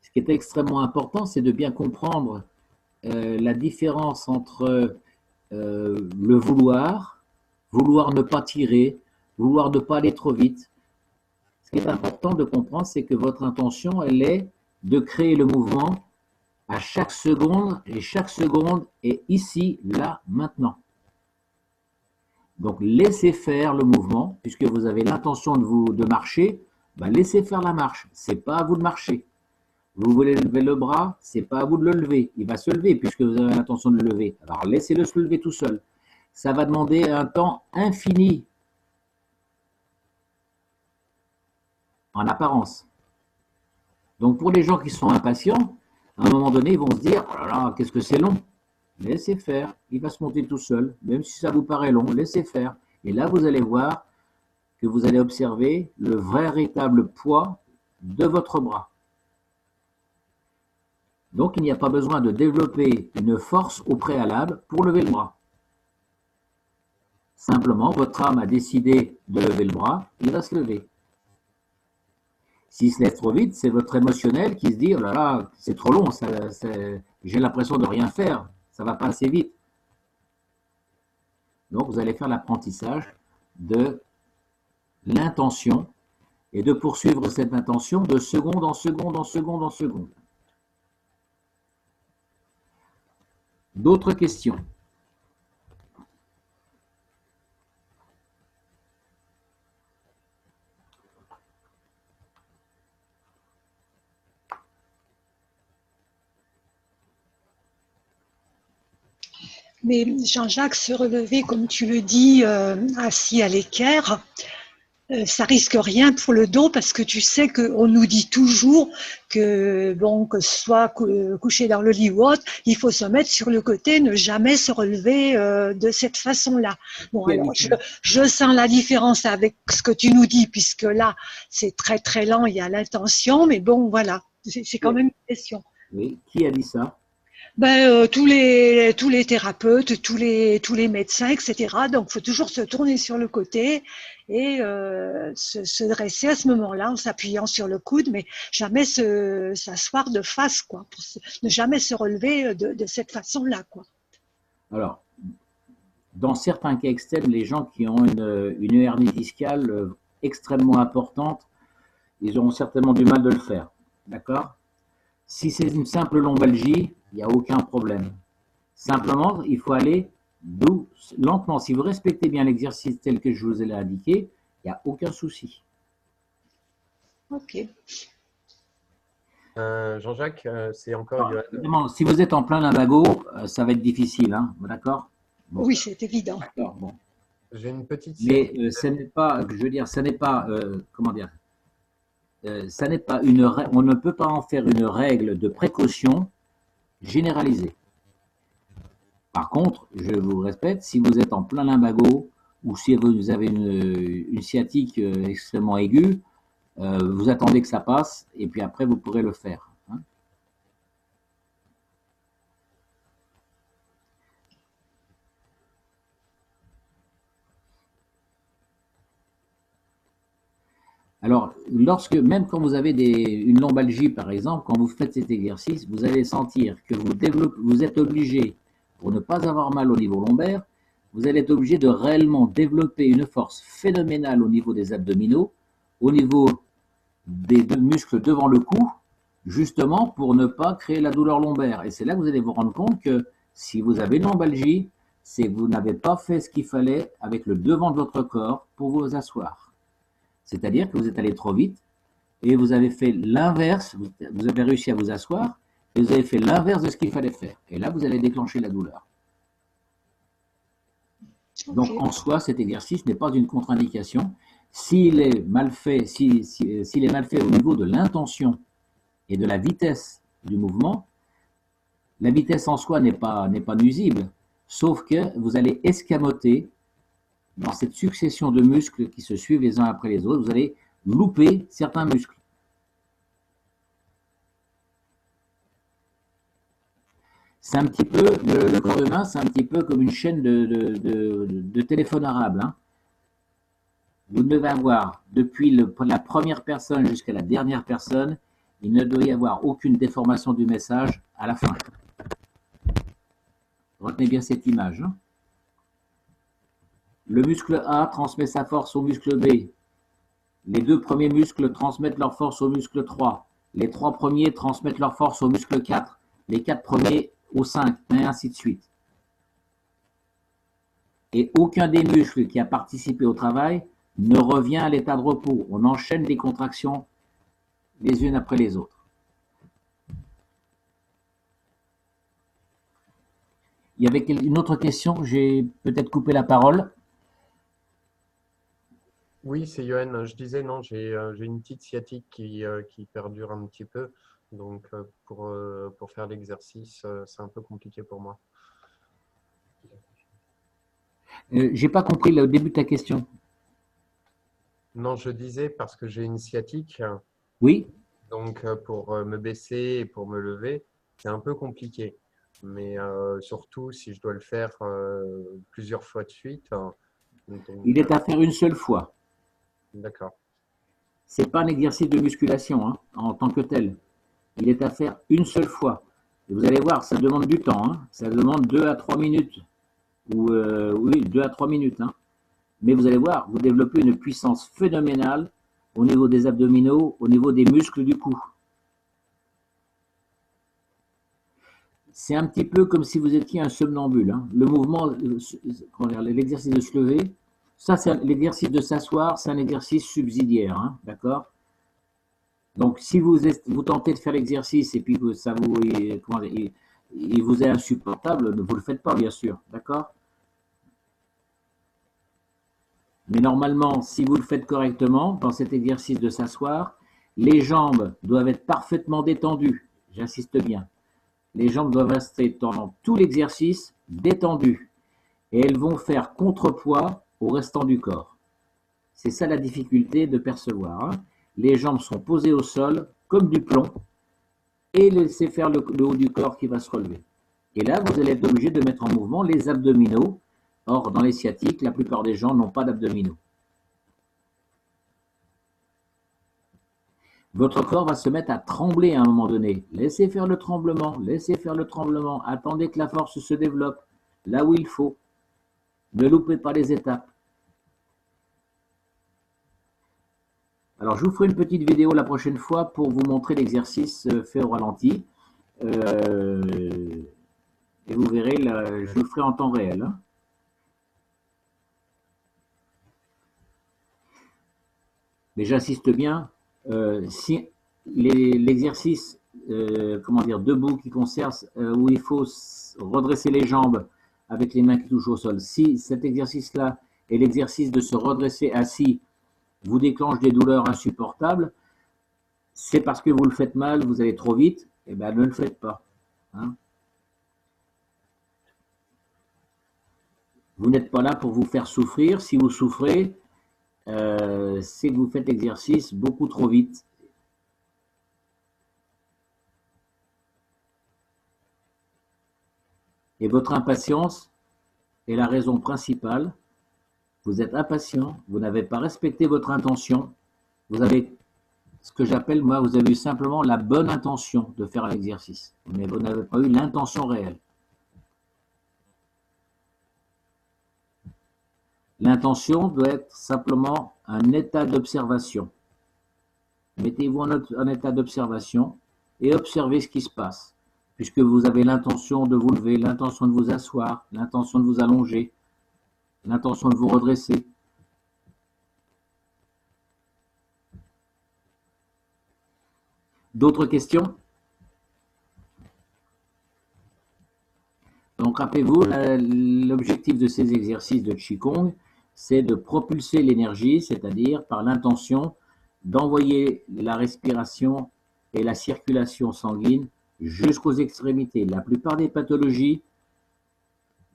Speaker 2: Ce qui est extrêmement important, c'est de bien comprendre la différence entre le vouloir ne pas tirer, vouloir ne pas aller trop vite. Ce qui est important de comprendre, c'est que votre intention, elle est de créer le mouvement à chaque seconde, et chaque seconde est ici, là, maintenant. Donc, laissez faire le mouvement, puisque vous avez l'intention de marcher, ben, laissez faire la marche. Ce n'est pas à vous de marcher. Vous voulez lever le bras, ce n'est pas à vous de le lever. Il va se lever, puisque vous avez l'intention de le lever. Alors, laissez-le se lever tout seul. Ça va demander un temps infini, en apparence. Donc, pour les gens qui sont impatients, à un moment donné, ils vont se dire « Oh là là, qu'est-ce que c'est long !» Laissez faire, il va se monter tout seul, même si ça vous paraît long, laissez faire. Et là, vous allez voir que vous allez observer le véritable poids de votre bras. Donc, il n'y a pas besoin de développer une force au préalable pour lever le bras. Simplement, votre âme a décidé de lever le bras, il va se lever. S'il se lève trop vite, c'est votre émotionnel qui se dit « Oh là là, c'est trop long, j'ai l'impression de rien faire, ça ne va pas assez vite. » Donc, vous allez faire l'apprentissage de l'intention et de poursuivre cette intention de seconde en seconde en seconde en seconde. D'autres questions?
Speaker 4: Mais Jean-Jacques se relever, comme tu le dis, assis à l'équerre, ça risque rien pour le dos parce que tu sais qu'on nous dit toujours que bon, que ce soit couché dans le lit ou autre, il faut se mettre sur le côté, ne jamais se relever de cette façon-là. Bon, alors je sens la différence avec ce que tu nous dis puisque là c'est très très lent, il y a l'intention, mais bon voilà, c'est quand même une question.
Speaker 2: Oui, qui a dit ça?
Speaker 4: Ben, tous les thérapeutes, tous les médecins, etc. Donc, il faut toujours se tourner sur le côté et se dresser à ce moment-là en s'appuyant sur le coude, mais jamais s'asseoir de face, quoi, pour ne jamais se relever de cette façon-là, quoi.
Speaker 2: Alors, dans certains cas extrêmes, les gens qui ont une hernie discale extrêmement importante, ils auront certainement du mal de le faire. D'accord? Si c'est une simple lombalgie, il n'y a aucun problème. Simplement, il faut aller lentement. Si vous respectez bien l'exercice tel que je vous l'ai indiqué, il n'y a aucun souci.
Speaker 4: Ok.
Speaker 5: Jean-Jacques, c'est encore Johan.
Speaker 2: Évidemment, si vous êtes en plein lumbago, ça va être difficile, hein, d'accord? Bon.
Speaker 4: Oui, c'est évident.
Speaker 2: D'accord, bon.
Speaker 5: J'ai une petite.
Speaker 2: Mais ce n'est pas, je veux dire, ce n'est pas, comment dire, ça n'est pas on ne peut pas en faire une règle de précaution généralisée. Par contre, je vous répète, si vous êtes en plein lumbago ou si vous avez une sciatique extrêmement aiguë, vous attendez que ça passe et puis après vous pourrez le faire. Hein. Alors, même quand vous avez une lombalgie, par exemple, quand vous faites cet exercice, vous allez sentir que vous êtes obligé, pour ne pas avoir mal au niveau lombaire, vous allez être obligé de réellement développer une force phénoménale au niveau des abdominaux, au niveau des muscles devant le cou, justement pour ne pas créer la douleur lombaire. Et c'est là que vous allez vous rendre compte que si vous avez une lombalgie, c'est que vous n'avez pas fait ce qu'il fallait avec le devant de votre corps pour vous asseoir. C'est-à-dire que vous êtes allé trop vite et vous avez fait l'inverse, vous avez réussi à vous asseoir et vous avez fait l'inverse de ce qu'il fallait faire. Et là, vous allez déclencher la douleur. Okay. Donc, en soi, cet exercice n'est pas une contre-indication. S'il est mal fait, s'il est mal fait au niveau de l'intention et de la vitesse du mouvement, la vitesse en soi n'est pas nuisible, sauf que vous allez escamoter dans cette succession de muscles qui se suivent les uns après les autres, vous allez louper certains muscles. C'est un petit peu, le corps humain, c'est un petit peu comme une chaîne de téléphone arabe. Hein. Vous devez avoir, depuis la première personne jusqu'à la dernière personne, il ne doit y avoir aucune déformation du message à la fin. Retenez bien cette image. Hein. Le muscle A transmet sa force au muscle B. Les deux premiers muscles transmettent leur force au muscle 3. Les trois premiers transmettent leur force au muscle 4. Les quatre premiers au 5, et ainsi de suite. Et aucun des muscles qui a participé au travail ne revient à l'état de repos. On enchaîne les contractions les unes après les autres. Il y avait une autre question, j'ai peut-être coupé la parole.
Speaker 5: Oui, c'est Johan. Je disais, non, j'ai une petite sciatique qui perdure un petit peu. Donc, pour faire l'exercice, c'est un peu compliqué pour moi.
Speaker 2: J'ai pas compris le début de ta question.
Speaker 5: Non, je disais parce que j'ai une sciatique.
Speaker 2: Oui.
Speaker 5: Donc, pour me baisser et pour me lever, c'est un peu compliqué. Mais surtout, si je dois le faire plusieurs fois de suite. Donc,
Speaker 2: il est à faire une seule fois.
Speaker 5: D'accord.
Speaker 2: Ce n'est pas un exercice de musculation hein, en tant que tel. Il est à faire une seule fois. Et vous allez voir, ça demande du temps. Hein. Ça demande 2 à 3 minutes. Oui, 2 à 3 minutes. Hein. Mais vous allez voir, vous développez une puissance phénoménale au niveau des abdominaux, au niveau des muscles du cou. C'est un petit peu comme si vous étiez un somnambule. Hein. Le mouvement, l'exercice de se lever, ça, c'est l'exercice de s'asseoir, c'est un exercice subsidiaire, hein, d'accord? Donc, si vous tentez de faire l'exercice et puis que ça il vous est insupportable, vous ne le faites pas, bien sûr, d'accord? Mais normalement, si vous le faites correctement, dans cet exercice de s'asseoir, les jambes doivent être parfaitement détendues. J'insiste bien. Les jambes doivent rester pendant tout l'exercice détendues. Et elles vont faire contrepoids au restant du corps. C'est ça la difficulté de percevoir. Hein. Les jambes sont posées au sol comme du plomb et laissez faire le haut du corps qui va se relever. Et là, vous allez être obligé de mettre en mouvement les abdominaux. Or, dans les sciatiques, la plupart des gens n'ont pas d'abdominaux. Votre corps va se mettre à trembler à un moment donné. Laissez faire le tremblement, laissez faire le tremblement. Attendez que la force se développe là où il faut. Ne loupez pas les étapes. Alors, je vous ferai une petite vidéo la prochaine fois pour vous montrer l'exercice fait au ralenti. Et vous verrez, là, je le ferai en temps réel. Hein. Mais j'insiste bien, si l'exercice debout qui concerne, où il faut redresser les jambes avec les mains qui touchent au sol, si cet exercice-là est l'exercice de se redresser assis, vous déclenche des douleurs insupportables, c'est parce que vous le faites mal, vous allez trop vite, et bien ne le faites pas. Hein. Vous n'êtes pas là pour vous faire souffrir. Si vous souffrez, c'est que vous faites l'exercice beaucoup trop vite. Et votre impatience est la raison principale. Vous êtes impatient, vous n'avez pas respecté votre intention. Vous avez ce que j'appelle, moi, vous avez eu simplement la bonne intention de faire l'exercice. Mais vous n'avez pas eu l'intention réelle. L'intention doit être simplement un état d'observation. Mettez-vous en état d'observation et observez ce qui se passe. Puisque vous avez l'intention de vous lever, l'intention de vous asseoir, l'intention de vous allonger, l'intention de vous redresser. D'autres questions? Donc rappelez-vous, l'objectif de ces exercices de Qigong, c'est de propulser l'énergie, c'est-à-dire par l'intention d'envoyer la respiration et la circulation sanguine jusqu'aux extrémités. La plupart des pathologies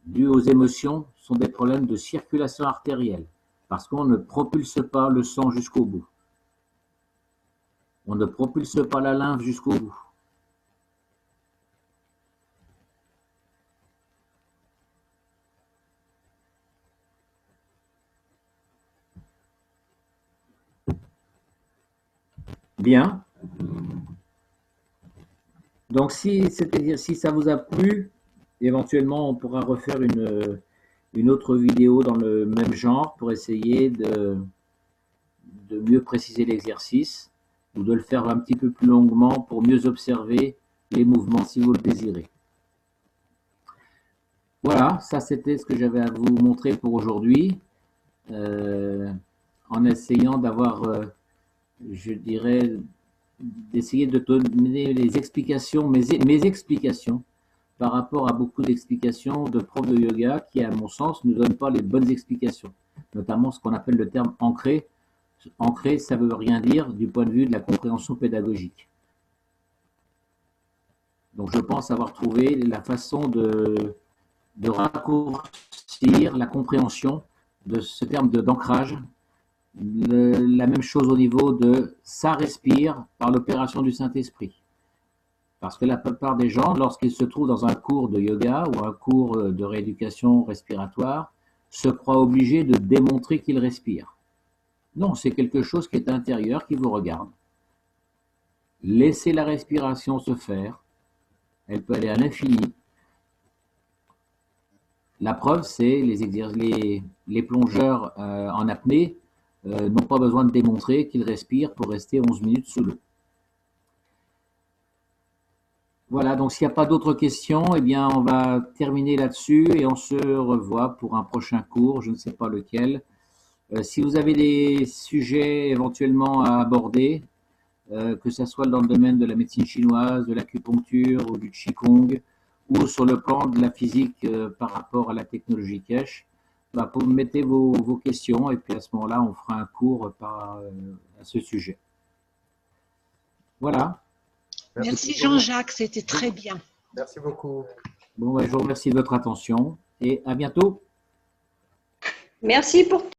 Speaker 2: dues aux émotions sont des problèmes de circulation artérielle, parce qu'on ne propulse pas le sang jusqu'au bout. On ne propulse pas la lymphe jusqu'au bout. Bien. Donc, si ça vous a plu, éventuellement, on pourra refaire une autre vidéo dans le même genre pour essayer de mieux préciser l'exercice ou de le faire un petit peu plus longuement pour mieux observer les mouvements si vous le désirez. Voilà, ça c'était ce que j'avais à vous montrer pour aujourd'hui, en essayant d'avoir, je dirais, d'essayer de donner les explications, mes explications par rapport à beaucoup d'explications de profs de yoga qui, à mon sens, ne donnent pas les bonnes explications, notamment ce qu'on appelle le terme ancré. Ancré, ça ne veut rien dire du point de vue de la compréhension pédagogique. Donc je pense avoir trouvé la façon de raccourcir la compréhension de ce terme d'ancrage. La même chose au niveau de ça respire par l'opération du Saint-Esprit. Parce que la plupart des gens, lorsqu'ils se trouvent dans un cours de yoga ou un cours de rééducation respiratoire, se croient obligés de démontrer qu'ils respirent. Non, c'est quelque chose qui est intérieur, qui vous regarde. Laissez la respiration se faire. Elle peut aller à l'infini. La preuve, c'est les plongeurs en apnée n'ont pas besoin de démontrer qu'ils respirent pour rester 11 minutes sous l'eau. Voilà, donc s'il n'y a pas d'autres questions, eh bien on va terminer là-dessus et on se revoit pour un prochain cours, je ne sais pas lequel. Si vous avez des sujets éventuellement à aborder, que ce soit dans le domaine de la médecine chinoise, de l'acupuncture ou du Qigong, ou sur le plan de la physique par rapport à la technologie Keshe, bah, vous mettez vos questions et puis à ce moment-là, on fera un cours à ce sujet. Voilà.
Speaker 4: Merci Jean-Jacques, c'était très bien.
Speaker 5: Merci beaucoup.
Speaker 2: Bon, bah, je vous remercie de votre attention et à bientôt.
Speaker 8: Merci pour